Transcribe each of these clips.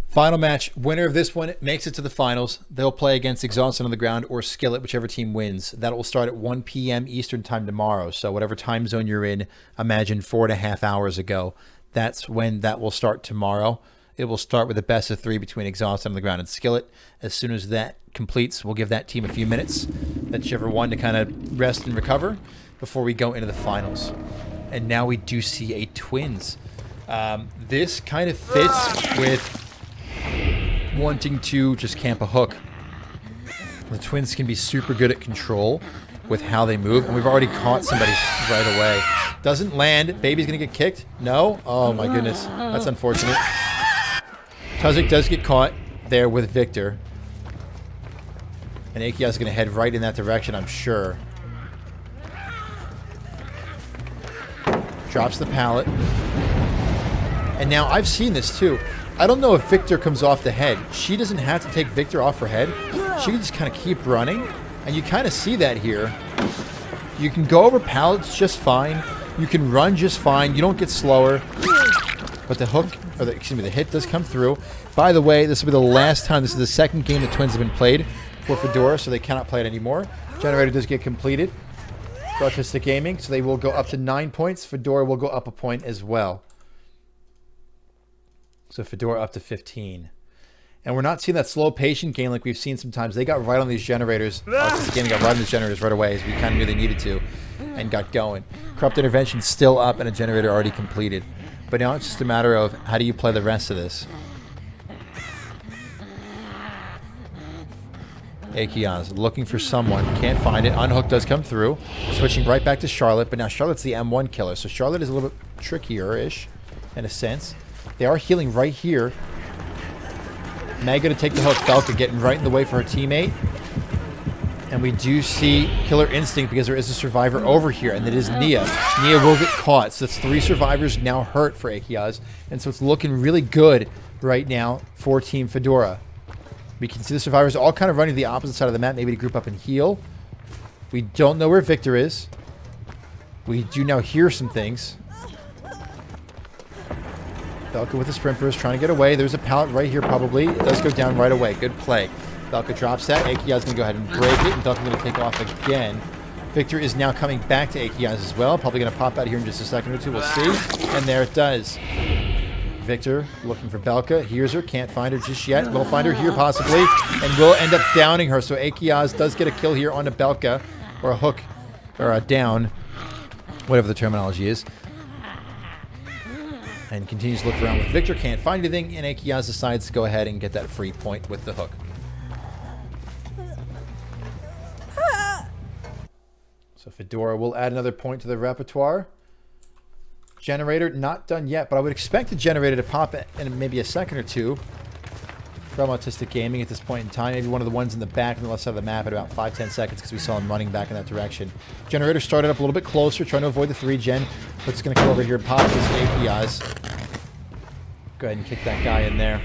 Final match. Winner of this one makes it to the finals. They'll play against Exhausted on the Ground or Skillet, whichever team wins. That will start at 1 p.m. Eastern time tomorrow. So whatever time zone you're in, imagine 4.5 hours ago. That's when that will start tomorrow. It will start with a best of 3 between Exhausted on the Ground and Skillet. As soon as that completes, we'll give that team a few minutes, whichever one, to kind of rest and recover before we go into the finals. And now we do see a twins. This kind of fits with wanting to just camp a hook. The twins can be super good at control with how they move, and we've already caught somebody right away. Doesn't land. Baby's gonna get kicked. No? Oh my goodness. That's unfortunate. Tuzik does get caught there with Victor. And Akia's gonna head right in that direction, I'm sure. Drops the pallet. And now I've seen this too. I don't know if Victor comes off the head. She doesn't have to take Victor off her head. She can just kind of keep running. And you kind of see that here. You can go over pallets just fine. You can run just fine. You don't get slower. But the hook, or the hit does come through. By the way, this will be the last time. This is the second game the twins have been played for Fidora, so they cannot play it anymore. Generator does get completed for Autistic Gaming, so they will go up to 9 points. Fidora will go up a point as well. So Fidora up to 15. And we're not seeing that slow, patient game like we've seen sometimes. They got right on these generators. Autistic Gaming got right on these generators right away, as we kind of knew they needed to, and got going. Corrupt Intervention still up and a generator already completed. But now it's just a matter of how do you play the rest of this. Akia's looking for someone. Can't find it. Unhook does come through. Switching right back to Charlotte. But now Charlotte's the M1 killer. So Charlotte is a little bit trickier-ish in a sense. They are healing right here. Meg going to take the hook. Belka getting right in the way for her teammate. And we do see Killer Instinct because there is a survivor over here, and it is Nia. Nia will get caught. So that's 3 survivors now hurt for Akia's. And so it's looking really good right now for Team Fidora. We can see the survivors all kind of running to the opposite side of the map, maybe to group up and heal. We don't know where Victor is. We do now hear some things. Belka with the sprinters trying to get away. There's a pallet right here probably. It does go down right away. Good play. Belka drops that. Akia's going to go ahead and break it, and Belka's going to take off again. Victor is now coming back to Akia's as well. Probably going to pop out here in just a second or two. We'll see. And there it does. Victor looking for Belka. Hears her. Can't find her just yet. We'll find her here possibly. And we'll end up downing her. So Akia's does get a kill here on a Belka. Or a hook. Or a down. Whatever the terminology is. And continues to look around with Victor. Can't find anything. And Akia's decides to go ahead and get that free point with the hook. So Fidora will add another point to the repertoire. Generator not done yet, but I would expect the generator to pop in maybe a second or two from Autistic Gaming at this point in time. Maybe one of the ones in the back on the left side of the map at about 5-10 seconds because we saw him running back in that direction. Generator started up a little bit closer, trying to avoid the 3-gen, but it's going to come over here and pop his APIs. Go ahead and kick that guy in there.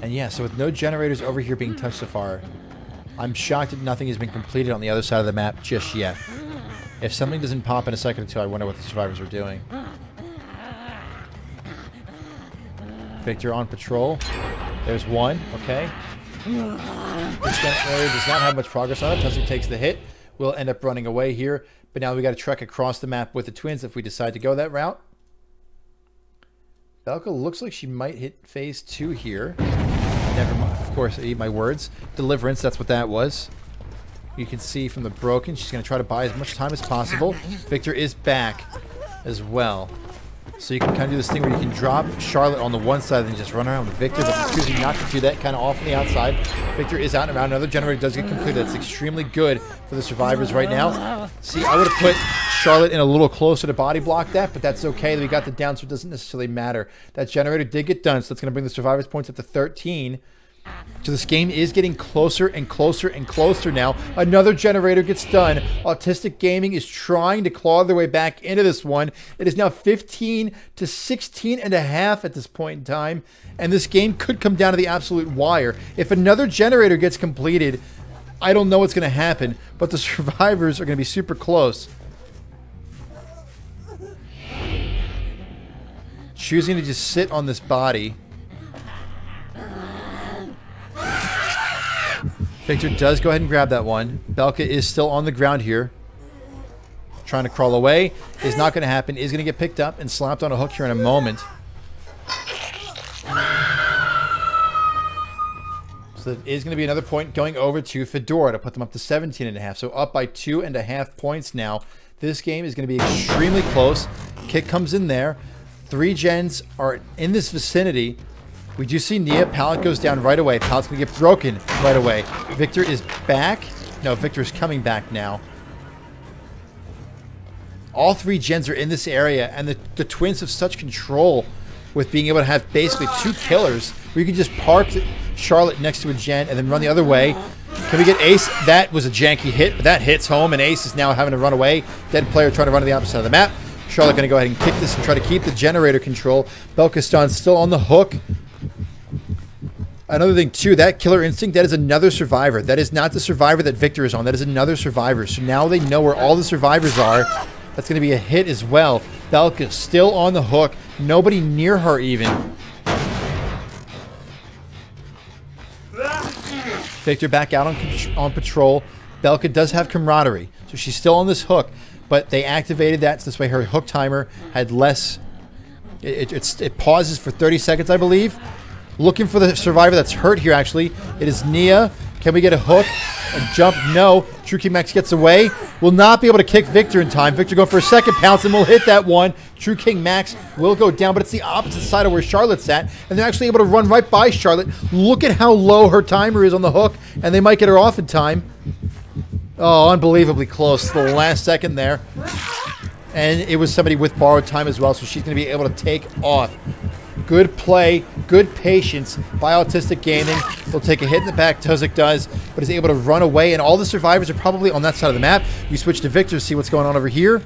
And yeah, so with no generators over here being touched so far, I'm shocked that nothing has been completed on the other side of the map just yet. If something doesn't pop in a second or two, I wonder what the survivors are doing. Victor on patrol. There's one. Okay. This generator does not have much progress on it. Tuzik takes the hit. We'll end up running away here. But now we got to trek across the map with the twins if we decide to go that route. Belka looks like she might hit phase 2 here. Never mind. Of course, I eat my words. Deliverance, that's what that was. You can see from the broken, she's going to try to buy as much time as possible. Victor is back as well. So you can kind of do this thing where you can drop Charlotte on the one side and just run around with Victor, but he's choosing not to do that, kind of off on the outside. Victor is out and around. Another generator does get completed. That's extremely good for the survivors right now. See, I would have put Charlotte in a little closer to body block that, but that's okay. We got the down, so it doesn't necessarily matter. That generator did get done, so that's going to bring the survivors' points up to 13. So this game is getting closer and closer and closer now. Another generator gets done. Autistic Gaming is trying to claw their way back into this one. It is now 15 to 16 and a half at this point in time. And this game could come down to the absolute wire. If another generator gets completed, I don't know what's going to happen. But the survivors are going to be super close. Choosing to just sit on this body. Victor does go ahead and grab that one. Belka is still on the ground here. Trying to crawl away. Is not going to happen. Is going to get picked up and slapped on a hook here in a moment. So that is going to be another point going over to Fidora to put them up to 17.5. So up by 2.5 points now. This game is going to be extremely close. Kick comes in there. 3 gens are in this vicinity. We do see Nia. Pallet goes down right away. Pallet's going to get broken right away. Victor is back. No, Victor is coming back now. All 3 gens are in this area, and the twins have such control with being able to have basically 2 killers where you can just park Charlotte next to a gen and then run the other way. Can we get Ace? That was a janky hit, but that hits home, and Ace is now having to run away. Dead player trying to run to the opposite side of the map. Charlotte going to go ahead and kick this and try to keep the generator control. Belkistan still on the hook. Another thing, too, that Killer Instinct, that is another survivor. That is not the survivor that Victor is on. That is another survivor. So now they know where all the survivors are. That's going to be a hit as well. Belka still on the hook. Nobody near her even. Victor back out on patrol. Belka does have camaraderie. So she's still on this hook. But they activated that. So this way her hook timer had less. It pauses for 30 seconds, I believe. Looking for the survivor that's hurt here, actually. It is Nia. Can we get a hook? A jump? No. True King Max gets away. Will not be able to kick Victor in time. Victor going for a second pounce and will hit that one. True King Max will go down, but it's the opposite side of where Charlotte's at. And they're actually able to run right by Charlotte. Look at how low her timer is on the hook. And they might get her off in time. Oh, unbelievably close. The last second there. And it was somebody with borrowed time as well, so she's going to be able to take off. Good play, good patience by Autistic Gaming. They'll take a hit in the back, Tuzik does, but is able to run away, and all the survivors are probably on that side of the map. We switch to Victor to see what's going on over here.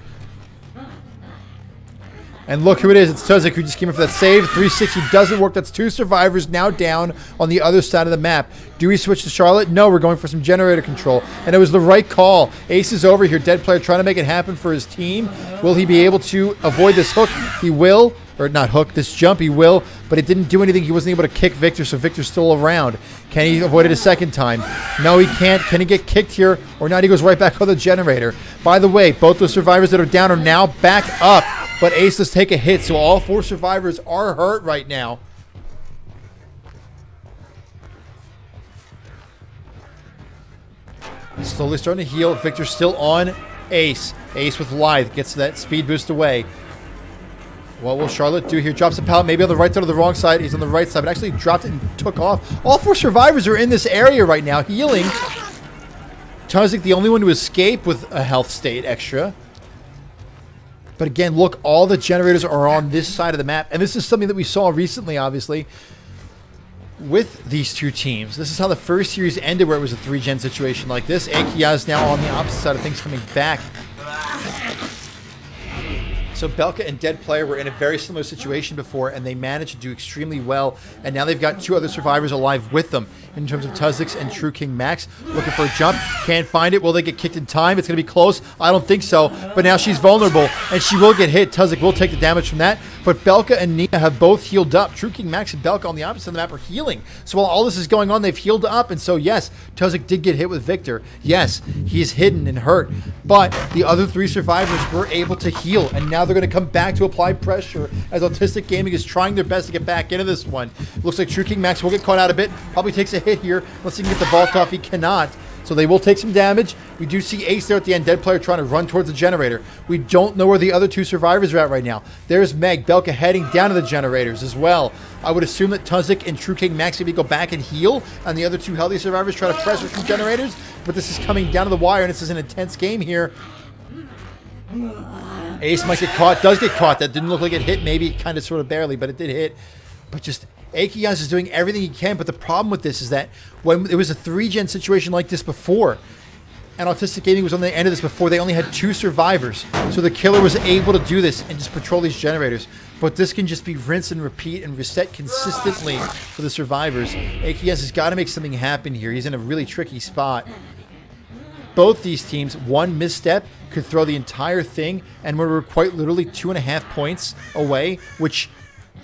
And look who it is. It's Tuzik who just came in for that save. 360 doesn't work. That's 2 survivors now down on the other side of the map. Do we switch to Charlotte? No, we're going for some generator control. And it was the right call. Ace is over here. Dead player trying to make it happen for his team. Will he be able to avoid this hook? He will. Or not hook, this jump, he will. But it didn't do anything. He wasn't able to kick Victor, so Victor's still around. Can he avoid it a second time? No, he can't. Can he get kicked here? Or not? He goes right back on the generator. By the way, both those survivors that are down are now back up. But Ace does take a hit, so all 4 survivors are hurt right now. Slowly starting to heal. Victor's still on Ace. Ace with Lithe gets that speed boost away. What will Charlotte do here? Drops a pallet, maybe on the right side or the wrong side. He's on the right side, but actually dropped it and took off. All 4 survivors are in this area right now, healing. Tuzik, the only one to escape with a health state extra. But again, look, all the generators are on this side of the map. And this is something that we saw recently, obviously, with these 2 teams. This is how the first series ended, where it was a 3-gen situation like this. Akia is now on the opposite side of things, coming back. So Belka and Dead Player were in a very similar situation before, and they managed to do extremely well. And now they've got 2 other survivors alive with them in terms of Tuzzix and True King Max. Looking for a jump. Can't find it. Will they get kicked in time? It's going to be close. I don't think so. But now she's vulnerable, and she will get hit. Tuzzix will take the damage from that. But Belka and Nia have both healed up. True King Max and Belka on the opposite of the map are healing. So while all this is going on, they've healed up. And so, yes, Tuzzix did get hit with Victor. Yes, he's hidden and hurt. But the other 3 survivors were able to heal. And now they're going to come back to apply pressure as Autistic Gaming is trying their best to get back into this one. Looks like True King Max will get caught out a bit. Probably takes a hit here. Let's see if he can get the vault off. He cannot. So they will take some damage. We do see Ace there at the end. Dead player trying to run towards the generator. We don't know where the other 2 survivors are at right now. There's Meg. Belka heading down to the generators as well. I would assume that Tuzik and True King Max maybe go back and heal, and the other 2 healthy survivors try to pressure some generators. But this is coming down to the wire, and this is an intense game here. Ace might get caught. Does get caught. That didn't look like it hit. Maybe kind of sort of barely, but it did hit. But just Akias is doing everything he can. But the problem with this is that when it was a 3-gen situation like this before, and Autistic Gaming was on the end of this before, they only had 2 survivors. So the killer was able to do this and just patrol these generators. But this can just be rinse and repeat and reset consistently for the survivors. Akias has got to make something happen here. He's in a really tricky spot. Both these teams, one misstep could throw the entire thing, and we're quite literally 2.5 points away, which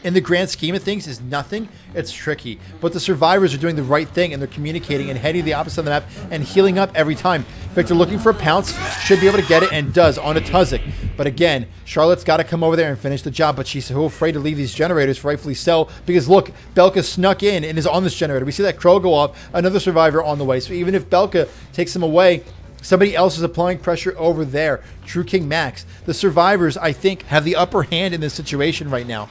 in the grand scheme of things is nothing. It's tricky. But the survivors are doing the right thing, and they're communicating and heading the opposite of the map and healing up every time. Victor looking for a pounce, should be able to get it, and does on a Tuzik. But again, Charlotte's got to come over there and finish the job, but she's so afraid to leave these generators, rightfully so, because look, Belka snuck in and is on this generator. We see that crow go off, another survivor on the way. So even if Belka takes him away, somebody else is applying pressure over there. True King Max. The survivors, I think, have the upper hand in this situation right now.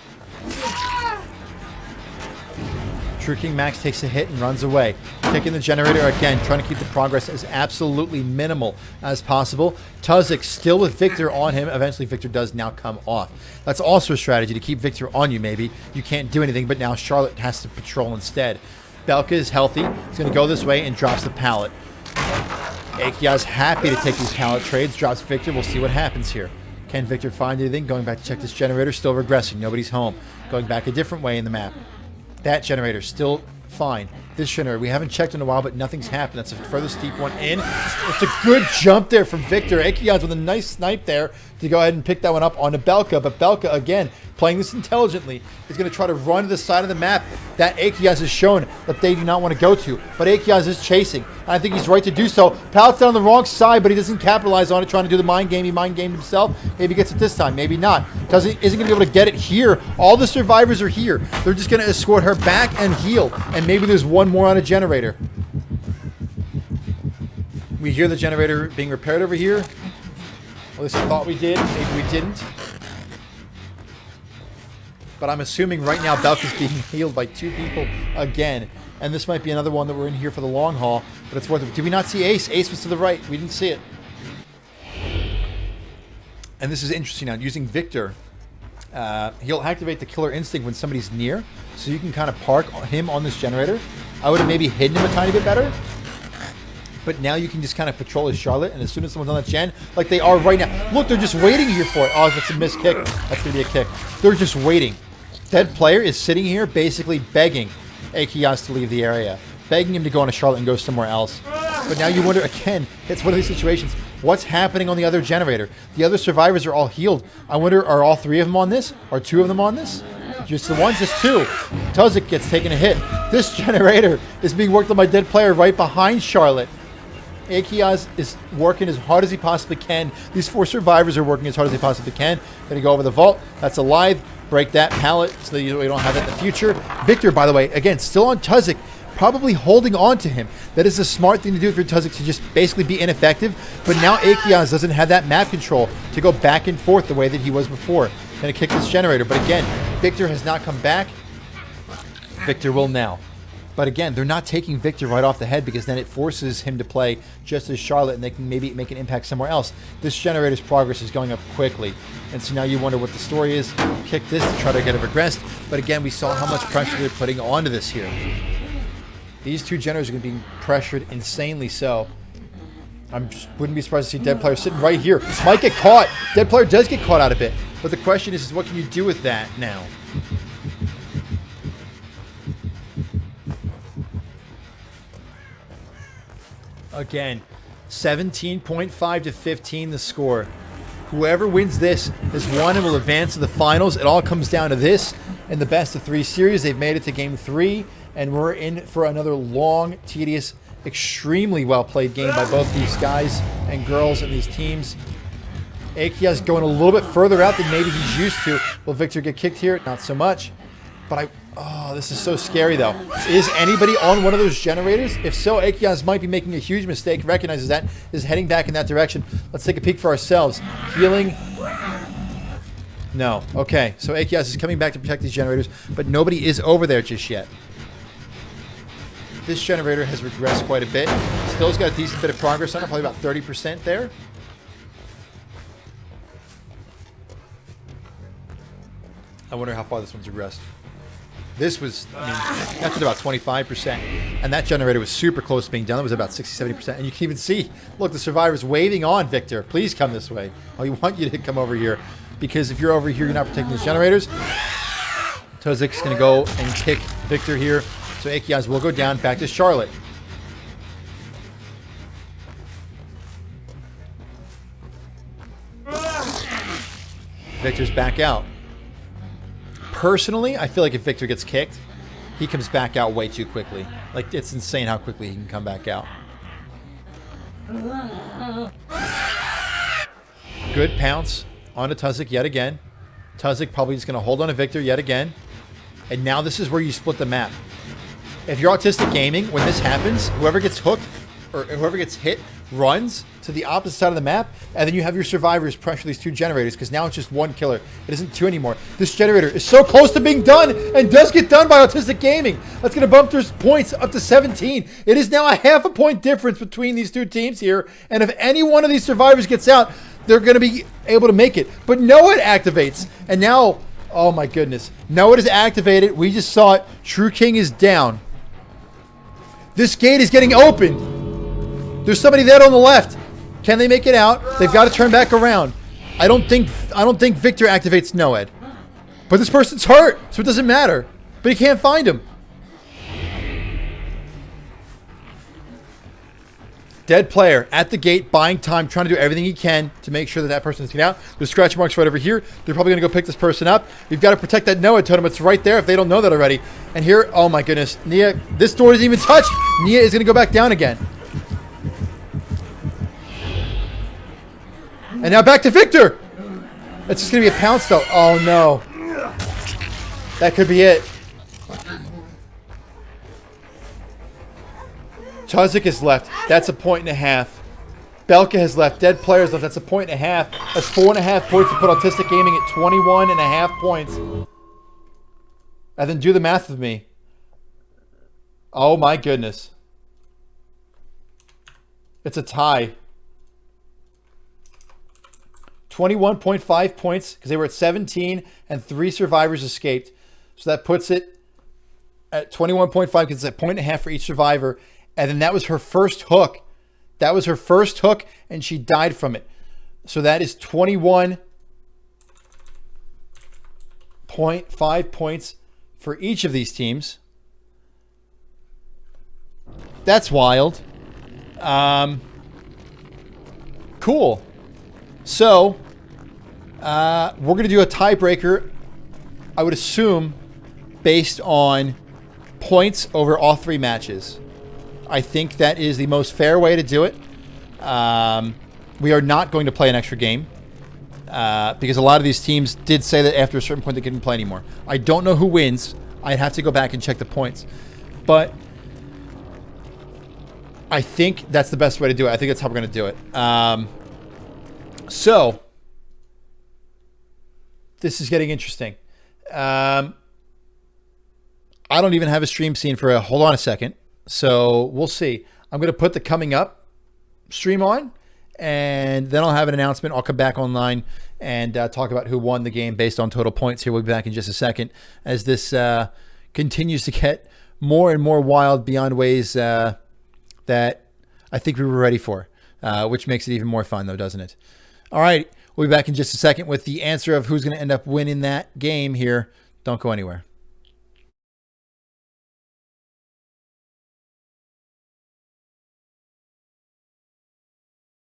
True King Max takes a hit and runs away. Taking the generator again, trying to keep the progress as absolutely minimal as possible. Tuzik still with Victor on him. Eventually, Victor does now come off. That's also a strategy to keep Victor on you, maybe. You can't do anything, but now Charlotte has to patrol instead. Belka is healthy. He's going to go this way and drops the pallet. Akia's happy to take these pallet trades. Drops Victor. We'll see what happens here. Can Victor find anything? Going back to check this generator. Still regressing. Nobody's home. Going back a different way in the map. That generator still fine. This generator, we haven't checked in a while, but nothing's happened. That's a further steep one in. It's a good jump there from Victor. Akia's with a nice snipe there to go ahead and pick that one up onto Belka. But Belka, again, playing this intelligently, is going to try to run to the side of the map that Akias has shown that they do not want to go to. But Akias is chasing. And I think he's right to do so. Pallet's down on the wrong side, but he doesn't capitalize on it, trying to do the mind game. He mind gamed himself. Maybe he gets it this time. Maybe not. Isn't going to be able to get it here. All the survivors are here. They're just going to escort her back and heal. And maybe there's one more on a generator. We hear the generator being repaired over here. At least I thought we did. Maybe we didn't. But I'm assuming right now Belka's being healed by two people again. And this might be another one that we're in here for the long haul. But it's worth it. Did we not see Ace? Ace was to the right. We didn't see it. And this is interesting now. Using Victor, he'll activate the killer instinct when somebody's near. So you can kind of park him on this generator. I would have maybe hidden him a tiny bit better. But now you can just kind of patrol as Charlotte, and as soon as someone's on that gen, like they are right now. Look, they're just waiting here for it. Oh, that's a missed kick. That's going to be a kick. They're just waiting. Dead player is sitting here basically begging Akias to leave the area. Begging him to go on a Charlotte and go somewhere else. But now you wonder, again, it's one of these situations. What's happening on the other generator? The other survivors are all healed. I wonder, are all three of them on this? Are two of them on this? Just the ones, just two. Tuzik gets taken a hit. This generator is being worked on by dead player right behind Charlotte. Akias is working as hard as he possibly can. These four survivors are working as hard as they possibly can. Gonna go over the vault. That's alive. Break that pallet so that we don't have that in the future. Victor, by the way, again, still on Tuzik, probably holding on to him. That is a smart thing to do for Tuzik to just basically be ineffective. But now Akias doesn't have that map control to go back and forth the way that he was before. Gonna kick this generator. But again, Victor has not come back. Victor will now. But again, they're not taking Victor right off the head because then it forces him to play just as Charlotte and they can maybe make an impact somewhere else. This generator's progress is going up quickly. And so now you wonder what the story is. Kick this to try to get it regressed. But again, we saw how much pressure they're putting onto this here. These two generators are going to be pressured insanely so. Wouldn't be surprised to see Dead Player sitting right here. Might get caught. Dead Player does get caught out a bit. But the question is what can you do with that now? Again, 17.5 to 15 the score. Whoever wins this has won and will advance to the finals. It all comes down to this in the best of three series. They've made it to game 3, and we're in for another long, tedious, extremely well-played game by both these guys and girls and these teams. Akias going a little bit further out than maybe he's used to. Will Victor get kicked here? Not so much. But oh, this is so scary, though. Is anybody on one of those generators? If so, Akias might be making a huge mistake, recognizes that, is heading back in that direction. Let's take a peek for ourselves. Healing. No. Okay, so Akias is coming back to protect these generators, but nobody is over there just yet. This generator has regressed quite a bit. Still's got a decent bit of progress on it, probably about 30% there. I wonder how far this one's regressed. This was, I mean, that's at about 25%. And that generator was super close to being done. It was about 60, 70%. And you can even see, look, the survivor's waving on Victor. Please come this way. Oh, we want you to come over here. Because if you're over here, you're not protecting these generators. Tuzik's going to go and kick Victor here. So Akias will go down back to Charlotte. Victor's back out. Personally, I feel like if Victor gets kicked, he comes back out way too quickly. Like, it's insane how quickly he can come back out. Good pounce onto Tuzik yet again. Tuzik probably just going to hold on to Victor yet again. And now this is where you split the map. If you're Autistic Gaming, when this happens, whoever gets hooked or whoever gets hit runs to the opposite side of the map, and then you have your survivors pressure these 2 generators, because now it's just 1 killer. It isn't 2 anymore. This generator is so close to being done, and does get done by Autistic Gaming. That's going to bump their points up to 17. It is now a half a point difference between these 2 teams here, and if any one of these survivors gets out, they're going to be able to make it. But Noah activates, and now, oh my goodness, Noah is activated. We just saw it. True King is down. This gate is getting opened. There's somebody there on the left. Can they make it out? They've got to turn back around. I don't think Victor activates Noed. But this person's hurt, so it doesn't matter. But he can't find him. Dead player at the gate, buying time, trying to do everything he can to make sure that that person is getting out. There's scratch marks right over here. They're probably going to go pick this person up. We've got to protect that Noah totem. It's right there if they don't know that already. And here, oh my goodness, Nia, this door isn't even touched. Nia is going to go back down again. And now back to Victor. It's just going to be a pounce though. Oh no. That could be it. Tuzik is left. That's a 1.5. Belka has left. Dead players left. That's a 1.5. That's 4.5 points to put Autistic Gaming at 21.5 points. And then do the math with me. Oh my goodness. It's a tie. 21.5 points because they were at 17 and 3 survivors escaped. So that puts it at 21.5 because it's a 1.5 for each survivor. And then that was her first hook. That was her first hook and she died from it. So that is 21.5 points for each of these teams. That's wild. Cool. So we're going to do a tiebreaker, I would assume, based on points over all 3 matches. I think that is the most fair way to do it. We are not going to play an extra game because a lot of these teams did say that after a certain point they couldn't play anymore. I don't know who wins. I'd have to go back and check the points. But I think that's the best way to do it. I think that's how we're going to do it. So this is getting interesting. I don't even have a stream scene for a... Hold on a second. So we'll see. I'm going to put the coming up stream on, and then I'll have an announcement. I'll come back online and talk about who won the game based on total points here. We'll be back in just a second as this continues to get more and more wild beyond ways that I think we were ready for, which makes it even more fun, though, doesn't it? All right. We'll be back in just a second with the answer of who's going to end up winning that game here. Don't go anywhere.